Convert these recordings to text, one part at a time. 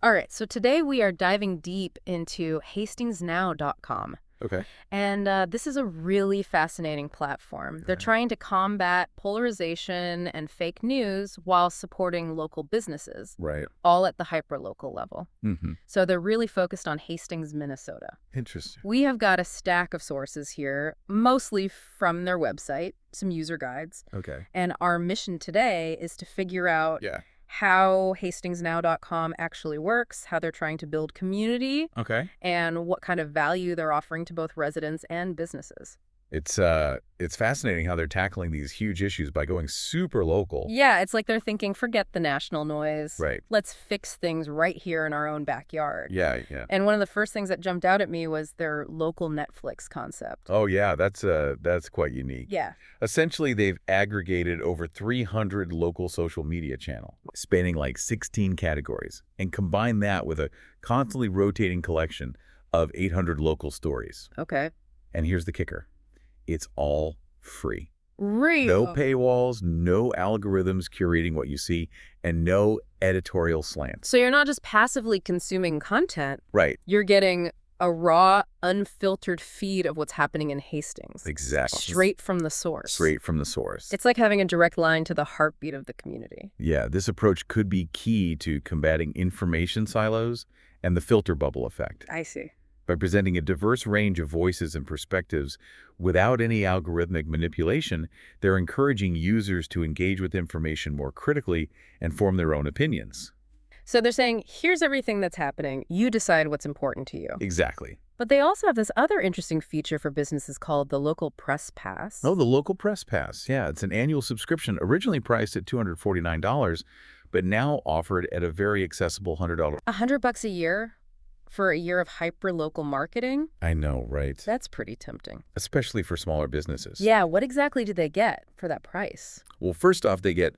All right, so today we are diving deep into HastingsNow.com. Okay. And this is a really fascinating platform. They're Right. trying to combat polarization and fake news while supporting local businesses, Right. all at the hyperlocal level. Mm-hmm. So they're really focused on Hastings, Minnesota. Interesting. We have got a stack of sources here, mostly from their website, some user guides. Okay. And our mission today is to figure out Yeah. how HastingsNow.com actually works, how they're trying to build community, Okay. and what kind of value they're offering to both residents and businesses. It's fascinating how they're tackling these huge issues by going super local. Yeah, it's like they're thinking, forget the national noise. Right. Let's fix things right here in our own backyard. Yeah, yeah. And one of the first things that jumped out at me was their local Netflix concept. Oh yeah, that's quite unique. Yeah. Essentially, they've aggregated over 300 local social media channels, spanning like 16 categories, and combined that with a constantly rotating collection of 800 local stories. Okay. And here's the kicker. It's all free. Real. No paywalls, no algorithms curating what you see, and no editorial slants. So you're not just passively consuming content. Right. You're getting a raw, unfiltered feed of what's happening in Hastings. Exactly. Straight from the source. Straight from the source. It's like having a direct line to the heartbeat of the community. Yeah, this approach could be key to combating information silos and the filter bubble effect. I see. By presenting a diverse range of voices and perspectives without any algorithmic manipulation, they're encouraging users to engage with information more critically and form their own opinions. So they're saying, here's everything that's happening. You decide what's important to you. Exactly. But they also have this other interesting feature for businesses called the Local Press Pass. Oh, the Local Press Pass. Yeah, it's an annual subscription originally priced at $249, but now offered at a very accessible $100. $100 a year for a year of hyper-local marketing? I know, right? That's pretty tempting. Especially for smaller businesses. Yeah, what exactly do they get for that price? Well, first off, they get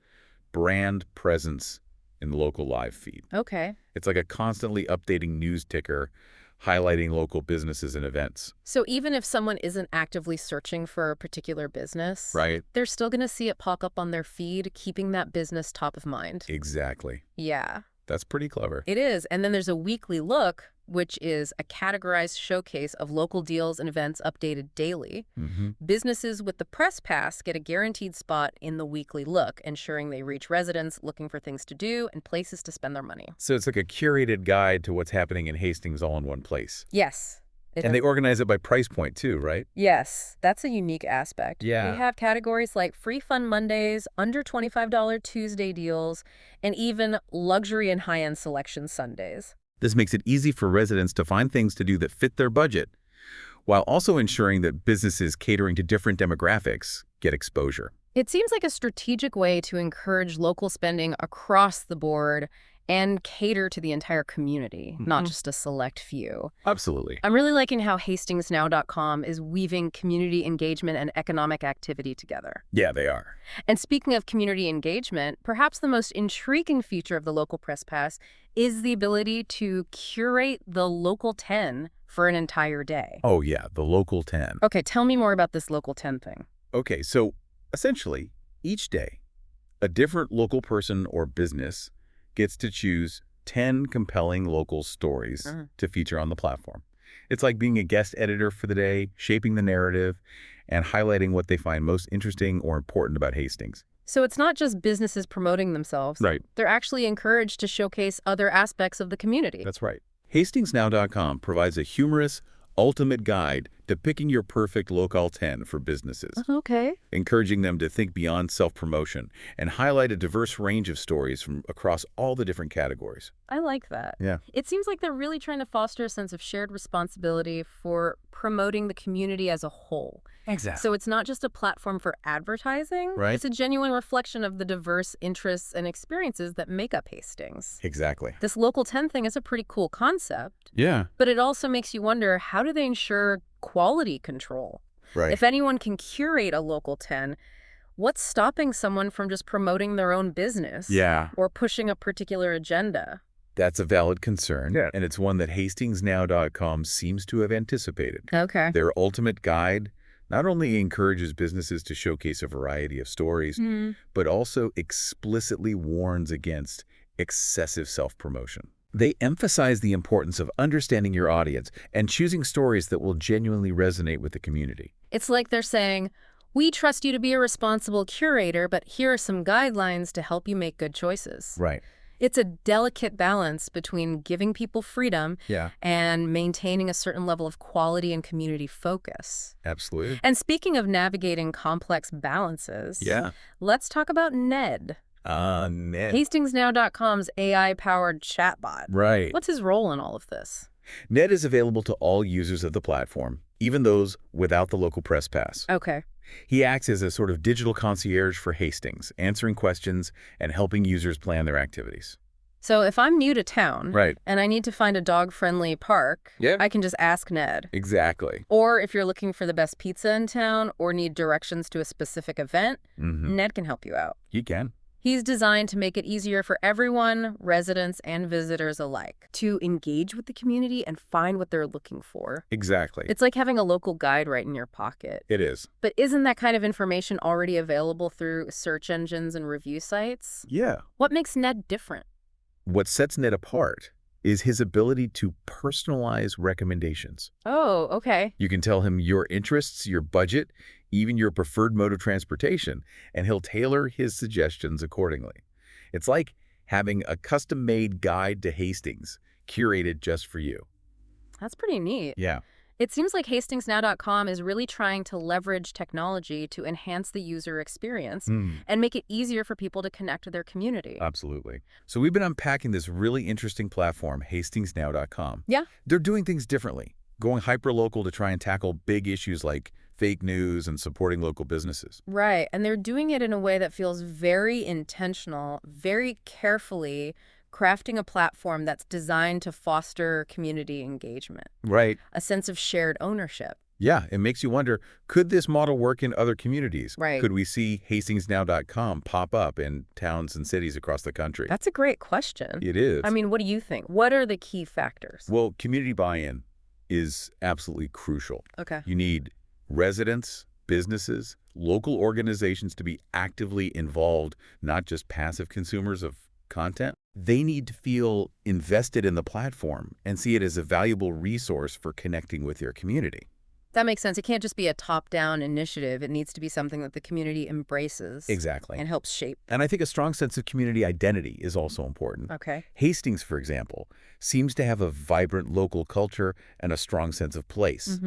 brand presence in the local live feed. Okay. It's like a constantly updating news ticker highlighting local businesses and events. So even if someone isn't actively searching for a particular business, Right? they're still going to see it pop up on their feed, keeping that business top of mind. Exactly. Yeah, That's pretty clever. it is. And then there's a weekly look, which is a categorized showcase of local deals and events updated daily. Mm-hmm. Businesses with the Press Pass get a guaranteed spot in the weekly look, ensuring they reach residents looking for things to do and places to spend their money. So it's like a curated guide to what's happening in Hastings all in one place. Yes. And they organize it by price point too, right? Yes, that's a unique aspect. Yeah. They have categories like Free Fun Mondays, under $25 Tuesday deals, and even luxury and high-end selection Sundays. This makes it easy for residents to find things to do that fit their budget, while also ensuring that businesses catering to different demographics get exposure. It seems like a strategic way to encourage local spending across the board and cater to the entire community, not just a select few. Absolutely. I'm really liking how HastingsNow.com is weaving community engagement and economic activity together. Yeah, they are. And speaking of community engagement, perhaps the most intriguing feature of the Local Press Pass is the ability to curate the Local 10 for an entire day. Oh yeah, the Local 10. Okay, tell me more about this Local 10 thing. Okay, so essentially, each day, a different local person or business gets to choose 10 compelling local stories to feature on the platform. It's like being a guest editor for the day, shaping the narrative, and highlighting what they find most interesting or important about Hastings. So it's not just businesses promoting themselves. Right. They're actually encouraged to showcase other aspects of the community. That's right. HastingsNow.com provides a humorous, ultimate guide to picking your perfect Local 10 for businesses, Okay. encouraging them to think beyond self-promotion and highlight a diverse range of stories from across all the different categories. I like that. Yeah. It seems like they're really trying to foster a sense of shared responsibility for promoting the community as a whole. Exactly. So it's not just a platform for advertising. Right. It's a genuine reflection of the diverse interests and experiences that make up Hastings. Exactly. This Local 10 thing is a pretty cool concept, Yeah. but it also makes you wonder, how do they ensure quality control? Right. If anyone can curate a Local 10, what's stopping someone from just promoting their own business Yeah. or pushing a particular agenda? That's a valid concern, Yeah. and it's one that HastingsNow.com seems to have anticipated. Okay. Their ultimate guide not only encourages businesses to showcase a variety of stories, but also explicitly warns against excessive self-promotion. They emphasize the importance of understanding your audience and choosing stories that will genuinely resonate with the community. It's like they're saying, we trust you to be a responsible curator, but here are some guidelines to help you make good choices. Right. It's a delicate balance between giving people freedom Yeah, and maintaining a certain level of quality and community focus. absolutely. And speaking of navigating complex balances, Yeah. let's talk about Ned, Ned. HastingsNow.com's AI-powered chatbot. Right. What's his role in all of this? Ned is available to all users of the platform, even those without the local press pass. Okay. He acts as a sort of digital concierge for Hastings, answering questions and helping users plan their activities. So if I'm new to town Right. and I need to find a dog-friendly park, Yeah. I can just ask Ned. Exactly. Or if you're looking for the best pizza in town or need directions to a specific event, Ned can help you out. He can. He's designed to make it easier for everyone, residents and visitors alike, to engage with the community and find what they're looking for. Exactly. It's like having a local guide right in your pocket. It is. But isn't that kind of information already available through search engines and review sites? Yeah. What makes Ned different? What sets Ned apart is his ability to personalize recommendations. Oh, okay. You can tell him your interests, your budget, even your preferred mode of transportation, and he'll tailor his suggestions accordingly. It's like having a custom-made guide to Hastings, curated just for you. That's pretty neat. Yeah. It seems like HastingsNow.com is really trying to leverage technology to enhance the user experience and make it easier for people to connect with their community. Absolutely. So we've been unpacking this really interesting platform, HastingsNow.com. Yeah. They're doing things differently, going hyper-local to try and tackle big issues like fake news and supporting local businesses. Right. And they're doing it in a way that feels very intentional, very carefully crafting a platform that's designed to foster community engagement, Right. a sense of shared ownership. Yeah, it makes you wonder, could this model work in other communities? Right. Could we see HastingsNow.com pop up in towns and cities across the country? That's a great question. It is. I mean, what do you think? What are the key factors? Well, community buy-in is absolutely crucial. Okay. You need residents, businesses, local organizations to be actively involved, not just passive consumers of content. They need to feel invested in the platform and see it as a valuable resource for connecting with your community. That makes sense. It can't just be a top-down initiative. It needs to be something that the community embraces Exactly. and helps shape. And I think a strong sense of community identity is also important. Okay. Hastings, for example, seems to have a vibrant local culture and a strong sense of place.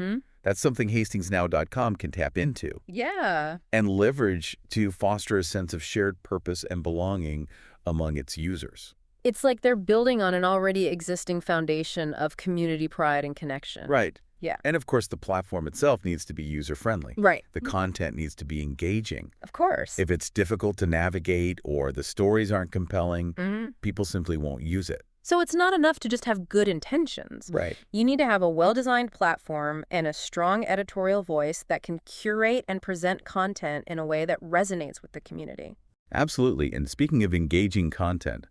That's something HastingsNow.com can tap into Yeah. and leverage to foster a sense of shared purpose and belonging among its users. It's like they're building on an already existing foundation of community pride and connection. Right. Yeah. And of course, the platform itself needs to be user-friendly. Right. The content needs to be engaging. Of course. If it's difficult to navigate or the stories aren't compelling, people simply won't use it. So it's not enough to just have good intentions. Right. You need to have a well-designed platform and a strong editorial voice that can curate and present content in a way that resonates with the community. Absolutely. And speaking of engaging content,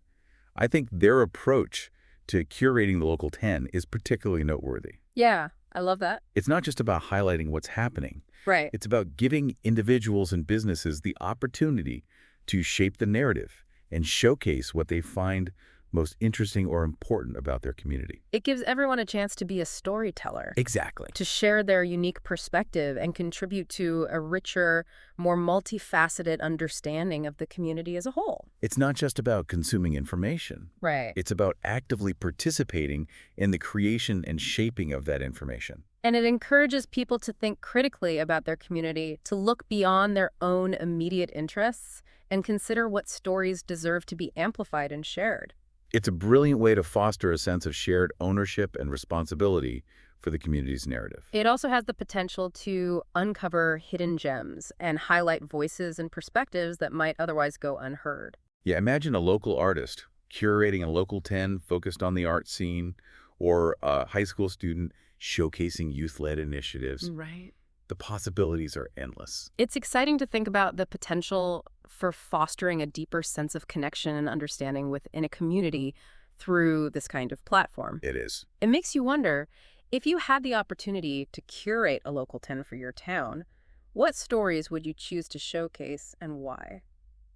I think their approach to curating the local 10 is particularly noteworthy. Yeah, I love that. It's not just about highlighting what's happening. Right. It's about giving individuals and businesses the opportunity to shape the narrative and showcase what they find most interesting or important about their community. It gives everyone a chance to be a storyteller. Exactly. To share their unique perspective and contribute to a richer, more multifaceted understanding of the community as a whole. It's not just about consuming information. Right. It's about actively participating in the creation and shaping of that information. And it encourages people to think critically about their community, to look beyond their own immediate interests and consider what stories deserve to be amplified and shared. It's a brilliant way to foster a sense of shared ownership and responsibility for the community's narrative. It also has the potential to uncover hidden gems and highlight voices and perspectives that might otherwise go unheard. Yeah, imagine a local artist curating a local 10 focused on the art scene, or a high school student showcasing youth-led initiatives. Right. The possibilities are endless. It's exciting to think about the potential for fostering a deeper sense of connection and understanding within a community through this kind of platform. It is. It makes you wonder, if you had the opportunity to curate a local 10 for your town, what stories would you choose to showcase and why?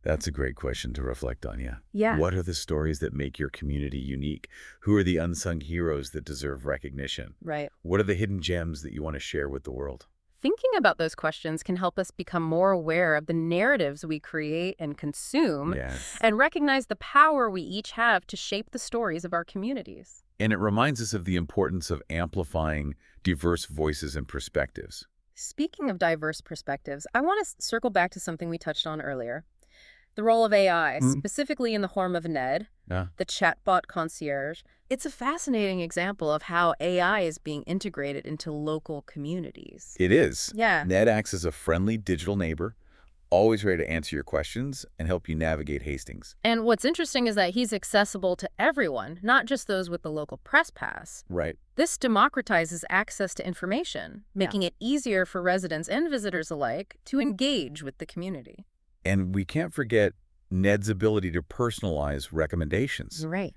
That's a great question to reflect on, yeah. Yeah. What are the stories that make your community unique? Who are the unsung heroes that deserve recognition? Right. What are the hidden gems that you want to share with the world? Thinking about those questions can help us become more aware of the narratives we create and consume Yes. and recognize the power we each have to shape the stories of our communities. And it reminds us of the importance of amplifying diverse voices and perspectives. Speaking of diverse perspectives, I want to circle back to something we touched on earlier. The role of AI, Hmm. specifically in the form of Ned, Yeah. the chatbot concierge. It's a fascinating example of how AI is being integrated into local communities. It is. Yeah. Ned acts as a friendly digital neighbor, always ready to answer your questions and help you navigate Hastings. And what's interesting is that he's accessible to everyone, not just those with the local press pass. Right. This democratizes access to information, making it easier for residents and visitors alike to engage with the community. And we can't forget Ned's ability to personalize recommendations. Right.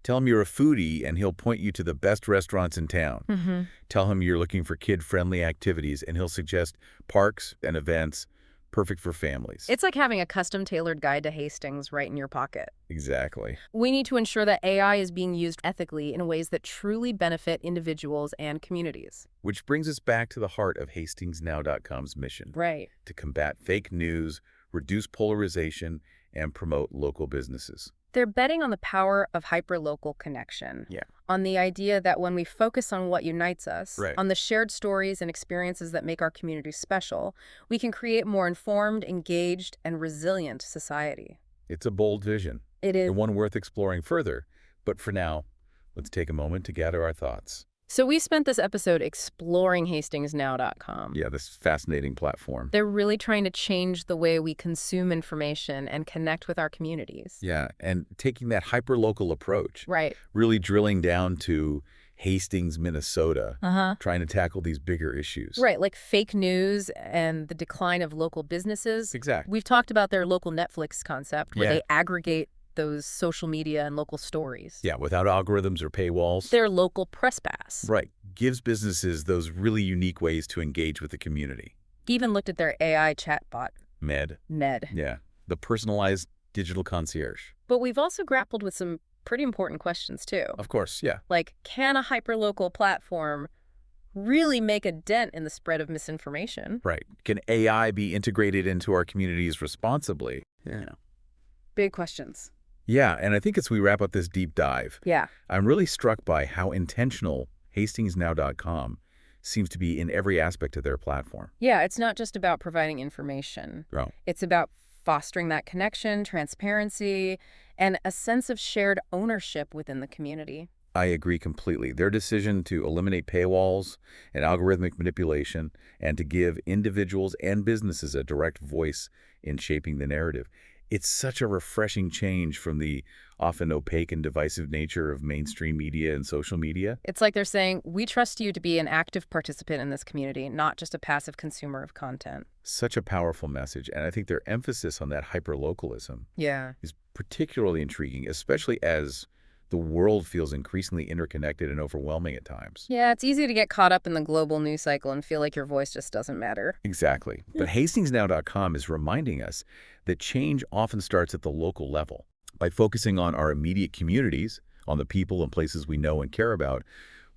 Tell him you're a foodie and he'll point you to the best restaurants in town. Mm-hmm. Tell him you're looking for kid-friendly activities and he'll suggest parks and events perfect for families. It's like having a custom-tailored guide to Hastings right in your pocket. Exactly. We need to ensure that AI is being used ethically in ways that truly benefit individuals and communities. Which brings us back to the heart of HastingsNow.com's mission, Right. to combat fake news, reduce polarization, and promote local businesses. They're betting on the power of hyperlocal connection. Yeah. On the idea that when we focus on what unites us, Right. on the shared stories and experiences that make our communities special, we can create more informed, engaged, and resilient society. It's a bold vision, It is. and one worth exploring further. But for now, let's take a moment to gather our thoughts. So we spent this episode exploring HastingsNow.com. Yeah, this fascinating platform. They're really trying to change the way we consume information and connect with our communities. Yeah, and taking that hyperlocal approach, Right. really drilling down to Hastings, Minnesota, Uh-huh. trying to tackle these bigger issues. Right, like fake news and the decline of local businesses. Exactly. We've talked about their local Netflix concept where Yeah. they aggregate those social media and local stories. Yeah, without algorithms or paywalls. Their local press pass. Right. Gives businesses those really unique ways to engage with the community. Even looked at their AI chatbot, Ned. Ned. Yeah. The personalized digital concierge. But we've also grappled with some pretty important questions too. Of course, yeah. Like, can a hyperlocal platform really make a dent in the spread of misinformation? Right. Can AI be integrated into our communities responsibly? Yeah. Big questions. Yeah, and I think as we wrap up this deep dive, Yeah. I'm really struck by how intentional HastingsNow.com seems to be in every aspect of their platform. Yeah, it's not just about providing information. Oh. It's about fostering that connection, transparency, and a sense of shared ownership within the community. I agree completely. Their decision to eliminate paywalls and algorithmic manipulation and to give individuals and businesses a direct voice in shaping the narrative. It's such a refreshing change from the often opaque and divisive nature of mainstream media and social media. It's like they're saying, we trust you to be an active participant in this community, not just a passive consumer of content. Such a powerful message, and I think their emphasis on that hyperlocalism Yeah. is particularly intriguing, especially as the world feels increasingly interconnected and overwhelming at times. Yeah, it's easy to get caught up in the global news cycle and feel like your voice just doesn't matter. Exactly. But HastingsNow.com is reminding us that change often starts at the local level. By focusing on our immediate communities, on the people and places we know and care about,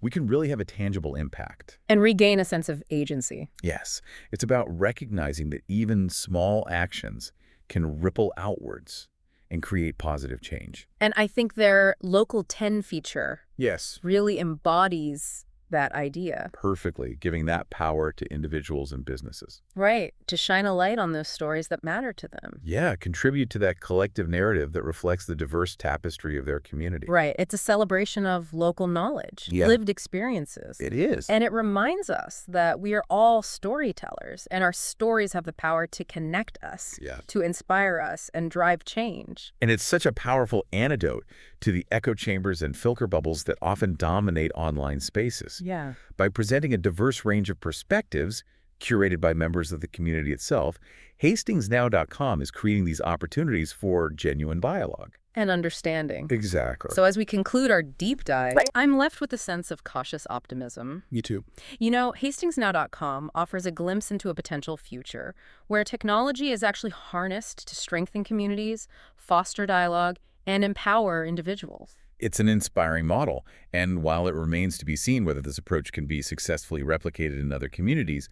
we can really have a tangible impact. And regain a sense of agency. Yes, it's about recognizing that even small actions can ripple outwards and create positive change. And I think their Local 10 feature Yes. really embodies that idea. Perfectly, giving that power to individuals and businesses. Right, to shine a light on those stories that matter to them. Yeah, contribute to that collective narrative that reflects the diverse tapestry of their community. Right, it's a celebration of local knowledge, Yeah. lived experiences. It is. And it reminds us that we are all storytellers, and our stories have the power to connect us, Yeah. to inspire us, and drive change. And it's such a powerful antidote to the echo chambers and filter bubbles that often dominate online spaces. Yeah. By presenting a diverse range of perspectives, curated by members of the community itself, HastingsNow.com is creating these opportunities for genuine dialogue. And understanding. Exactly. So as we conclude our deep dive, I'm left with a sense of cautious optimism. Me too. You know, HastingsNow.com offers a glimpse into a potential future where technology is actually harnessed to strengthen communities, foster dialogue, and empower individuals. It's an inspiring model, and while it remains to be seen whether this approach can be successfully replicated in other communities,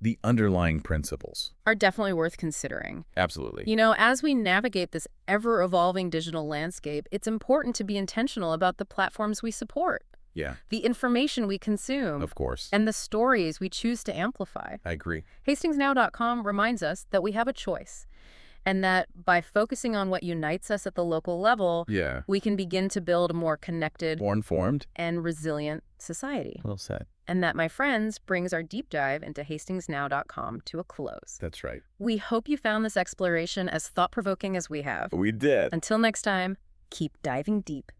the underlying principles. Are definitely worth considering. Absolutely. You know, as we navigate this ever-evolving digital landscape, it's important to be intentional about the platforms we support, Yeah, the information we consume, of course. and the stories we choose to amplify. I agree. HastingsNow.com reminds us that we have a choice, and that by focusing on what unites us at the local level, Yeah. we can begin to build a more connected More informed? and resilient society. Well said. And that, my friends, brings our deep dive into HastingsNow.com to a close. That's right. We hope you found this exploration as thought-provoking as we have. We did. Until next time, keep diving deep.